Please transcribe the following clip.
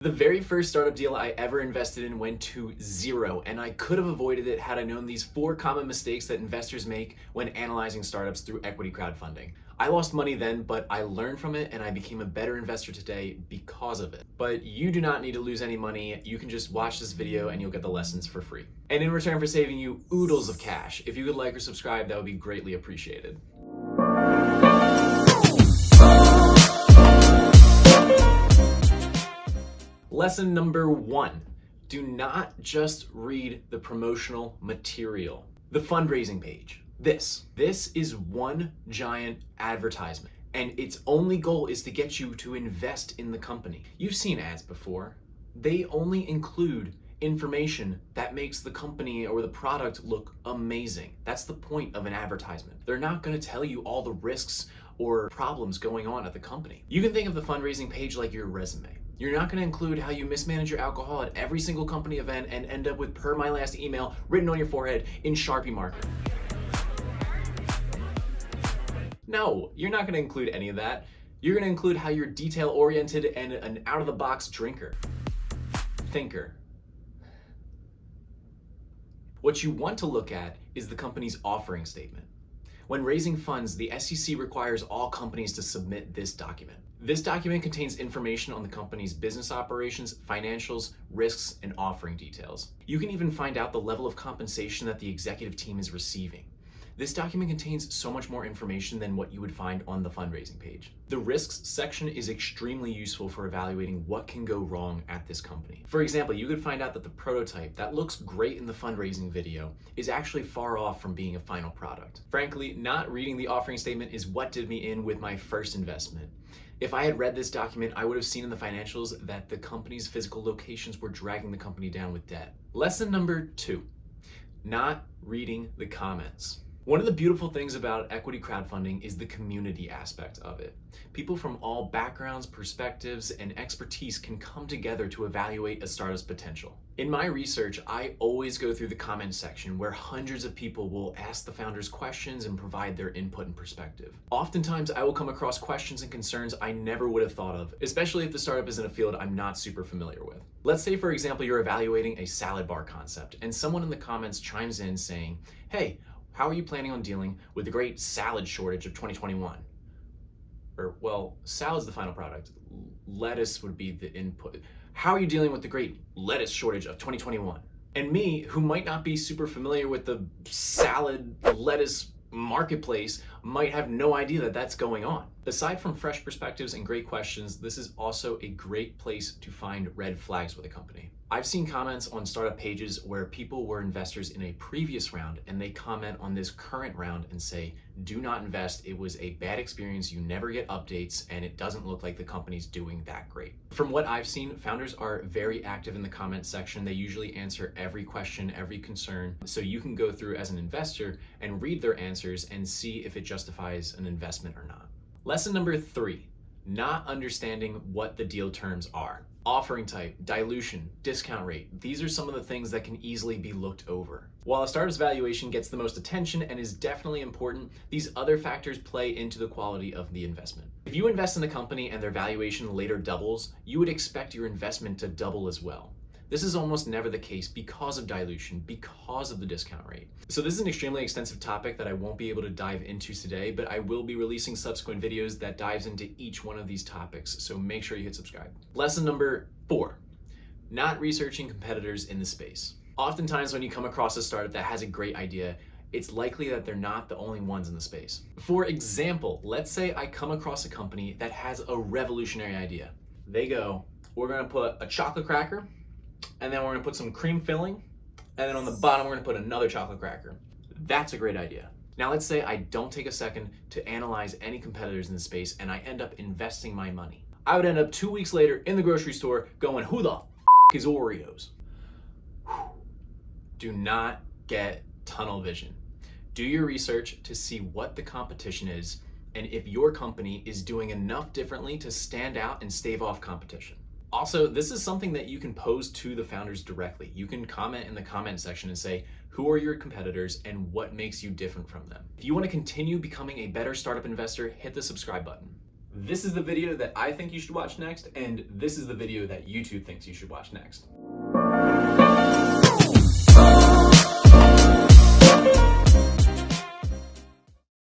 The very first startup deal I ever invested in went to zero, and I could have avoided it had I known these 4 common mistakes that investors make when analyzing startups through equity crowdfunding. I lost money then, but I learned from it and I became a better investor today because of it. But you do not need to lose any money. You can just watch this video and you'll get the lessons for free. And in return for saving you oodles of cash, if you could like or subscribe, that would be greatly appreciated. Lesson number 1, do not just read the promotional material. The fundraising page. This is one giant advertisement, and its only goal is to get you to invest in the company. You've seen ads before. They only include information that makes the company or the product look amazing. That's the point of an advertisement. They're not going to tell you all the risks or problems going on at the company. You can think of the fundraising page like your resume. You're not going to include how you mismanage your alcohol at every single company event and end up with "per my last email" written on your forehead in Sharpie marker. No, you're not going to include any of that. You're going to include how you're detail-oriented and an out-of-the-box drinker. Thinker. What you want to look at is the company's offering statement. When raising funds, the SEC requires all companies to submit this document. This document contains information on the company's business operations, financials, risks, and offering details. You can even find out the level of compensation that the executive team is receiving. This document contains so much more information than what you would find on the fundraising page. The risks section is extremely useful for evaluating what can go wrong at this company. For example, you could find out that the prototype that looks great in the fundraising video is actually far off from being a final product. Frankly, not reading the offering statement is what did me in with my first investment. If I had read this document, I would have seen in the financials that the company's physical locations were dragging the company down with debt. Lesson number 2, not reading the comments. One of the beautiful things about equity crowdfunding is the community aspect of it. People from all backgrounds, perspectives, and expertise can come together to evaluate a startup's potential. In my research, I always go through the comments section where hundreds of people will ask the founders questions and provide their input and perspective. Oftentimes, I will come across questions and concerns I never would have thought of, especially if the startup is in a field I'm not super familiar with. Let's say, for example, you're evaluating a salad bar concept, and someone in the comments chimes in saying, "Hey, how are you planning on dealing with the great salad shortage of 2021? Or, well, salad's the final product. Lettuce would be the input. How are you dealing with the great lettuce shortage of 2021? And me, who might not be super familiar with the salad lettuce marketplace, might have no idea that that's going on. Aside from fresh perspectives and great questions, this is also a great place to find red flags with a company. I've seen comments on startup pages where people were investors in a previous round and they comment on this current round and say, "Do not invest. It was a bad experience. You never get updates and it doesn't look like the company's doing that great." From what I've seen, founders are very active in the comment section. They usually answer every question, every concern. So you can go through as an investor and read their answers and see if it justifies an investment or not. Lesson number 3, not understanding what the deal terms are. Offering type, dilution, discount rate. These are some of the things that can easily be looked over. While a startup's valuation gets the most attention and is definitely important, these other factors play into the quality of the investment. If you invest in a company and their valuation later doubles, you would expect your investment to double as well. This is almost never the case because of dilution, because of the discount rate. So this is an extremely extensive topic that I won't be able to dive into today, but I will be releasing subsequent videos that dives into each one of these topics, so make sure you hit subscribe. Lesson number 4, not researching competitors in the space. Oftentimes when you come across a startup that has a great idea, it's likely that they're not the only ones in the space. For example, let's say I come across a company that has a revolutionary idea. They go, "We're gonna put a chocolate cracker, and then we're gonna put some cream filling, and then on the bottom we're gonna put another chocolate cracker." That's a great idea. Now let's say I don't take a second to analyze any competitors in the space and I end up investing my money. I would end up 2 weeks later in the grocery store going, "Who the is Oreos?" Do not get tunnel vision. Do your research to see what the competition is and if your company is doing enough differently to stand out and stave off competition. Also, this is something that you can pose to the founders directly. You can comment in the comment section and say, who are your competitors and what makes you different from them? If you want to continue becoming a better startup investor, hit the subscribe button. This is the video that I think you should watch next, and this is the video that YouTube thinks you should watch next.